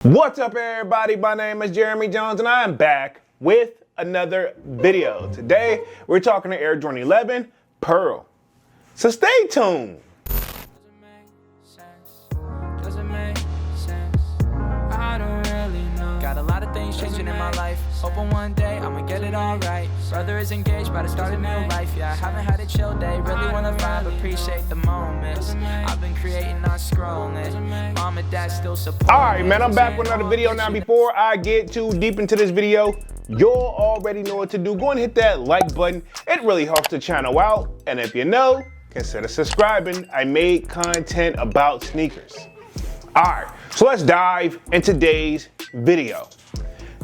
What's up, everybody? My name is Jeremy Jones and I'm back with another video. Today we're talking to Air Jordan 11 Pearl. So stay tuned. I don't really know. Got a lot of things changing in my life. Hoping one day I'ma get it all right. Brother is engaged, about to start a new life. Yeah, I haven't had a chill day. Really wanna vibe, appreciate the moments. I've been creating, not scrolling. Mom and dad still support. Alright, man, I'm back with another video. Now, before I get too deep into this video, you'll already know what to do. Go and hit that like button. It really helps the channel out. And if you know, consider subscribing. I made content about sneakers. Alright, so let's dive into today's video.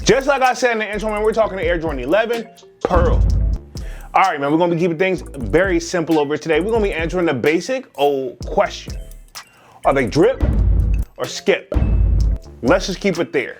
Just like I said in the intro, man, we're talking to Air Jordan 11 Pearl. Alright, man, we're going to be keeping things very simple over today. We're going to be answering the basic old question. Are they drip or skip? Let's just keep it there.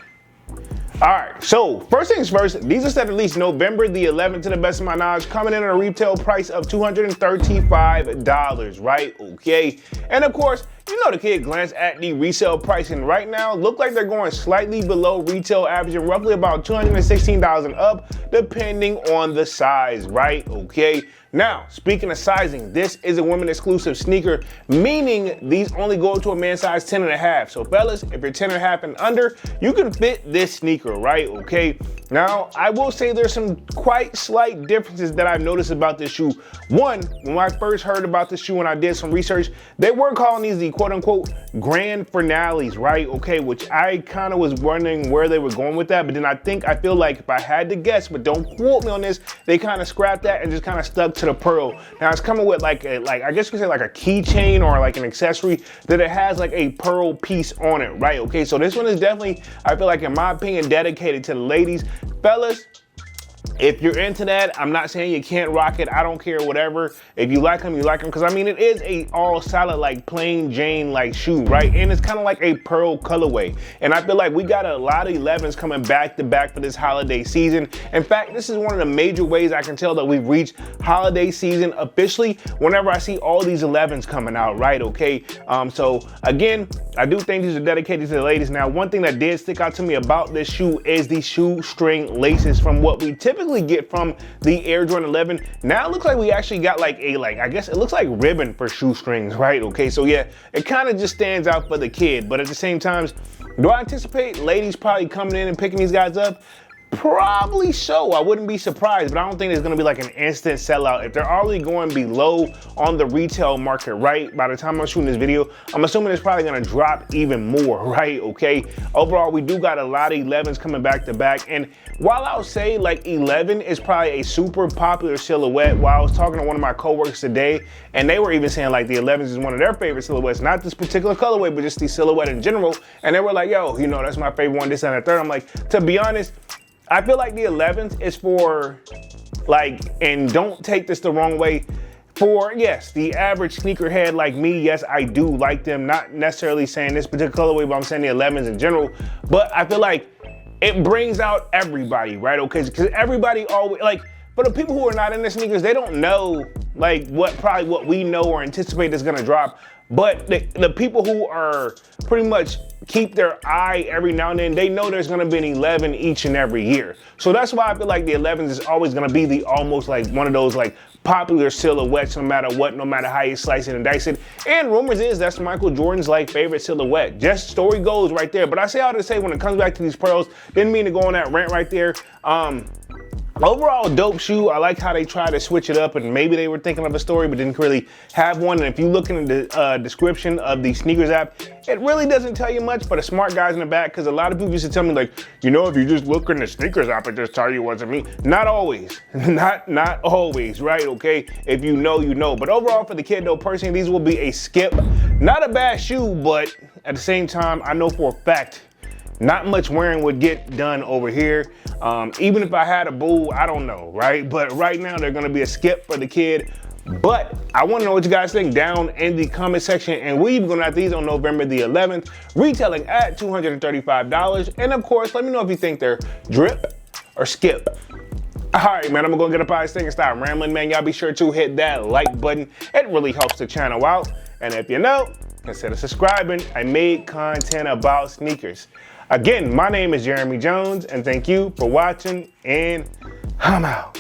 Alright, so first things first, these are set at least November the 11th to the best of my knowledge, coming in at a retail price of $235, right? Okay. And of course, you know the kid glanced at the resale pricing right now. Look like they're going slightly below retail, averaging roughly about $216 up, depending on the size, right? Okay. Now, speaking of sizing, this is a women exclusive sneaker, meaning these only go to a man size 10 and a half. So fellas, if you're 10 and a half and under, you can fit this sneaker, right? Okay. Now, I will say there's some quite slight differences that I've noticed about this shoe. One, when I first heard about this shoe and I did some research, they were calling these the quote unquote grand finales, right? Okay, which I kind of was wondering where they were going with that, but then I feel like if I had to guess, but don't quote me on this, they kind of scrapped that and just kind of stuck to the pearl. Now it's coming with like I guess you could say like a keychain or like an accessory that it has like a pearl piece on it, right? Okay, so this one is definitely, I feel like in my opinion, dedicated to the ladies. Fellas, if you're into that, I'm not saying you can't rock it. I don't care, whatever. If you like them, you like them. Because I mean, it is a all solid, like plain Jane like shoe, right? And it's kind of like a pearl colorway. And I feel like we got a lot of 11s coming back to back for this holiday season. In fact, this is one of the major ways I can tell that we've reached holiday season officially whenever I see all these 11s coming out, right? Okay. So again, I do think these are dedicated to the ladies. Now, one thing that did stick out to me about this shoe is the shoestring laces. From what we typically get from the Air Jordan 11, now it looks like we actually got like a, I guess it looks like ribbon for shoestrings, right? Okay, so yeah, it kind of just stands out for the kid, but at the same time, do I anticipate ladies probably coming in and picking these guys up? Probably so. I wouldn't be surprised, but I don't think it's gonna be like an instant sellout. If they're already going below on the retail market, right? By the time I'm shooting this video, I'm assuming it's probably gonna drop even more, right? Okay. Overall, we do got a lot of 11s coming back to back. And while I'll say like 11 is probably a super popular silhouette, while I was talking to one of my coworkers today, and they were even saying like the 11s is one of their favorite silhouettes, not this particular colorway, but just the silhouette in general. And they were like, yo, you know, that's my favorite one, this and the third. I'm like, to be honest, I feel like the 11s is for like, and don't take this the wrong way, for, yes, the average sneakerhead like me. Yes, I do like them. Not necessarily saying this particular colorway, but I'm saying the 11s in general. But I feel like it brings out everybody, right? Okay, because everybody always, like, for the people who are not in the sneakers, they don't know like probably what we know or anticipate is gonna drop. But the people who are pretty much keep their eye every now and then, they know there's gonna be an 11 each and every year. So that's why I feel like the 11s is always gonna be the almost like one of those like popular silhouettes, no matter what, no matter how you slice it and dice it. And rumors is that's Michael Jordan's like favorite silhouette. Just story goes right there. But I say all to say when it comes back to these pearls, didn't mean to go on that rant right there. Overall, dope shoe. I like how they try to switch it up, and maybe they were thinking of a story but didn't really have one. And if you look in the description of the sneakers app, it really doesn't tell you much for the smart guys in the back, because a lot of people used to tell me like, you know, if you just look in the sneakers app, it just tell you what's me. Not always. not always, right? Okay, if you know, you know. But overall, for the kid though, personally, these will be a skip. Not a bad shoe, but at the same time, I know for a fact not much wearing would get done over here. Even if I had a boo, I don't know, right? But right now they're gonna be a skip for the kid. But I wanna know what you guys think down in the comment section, and we're gonna have these on November the 11th, retailing at $235. And of course, let me know if you think they're drip or skip. All right, man, I'm gonna go get up out of this thing and stop rambling, man. Y'all be sure to hit that like button. It really helps the channel out. And if you know, consider subscribing. I made content about sneakers. Again, my name is Jeremy Jones, and thank you for watching, and I'm out.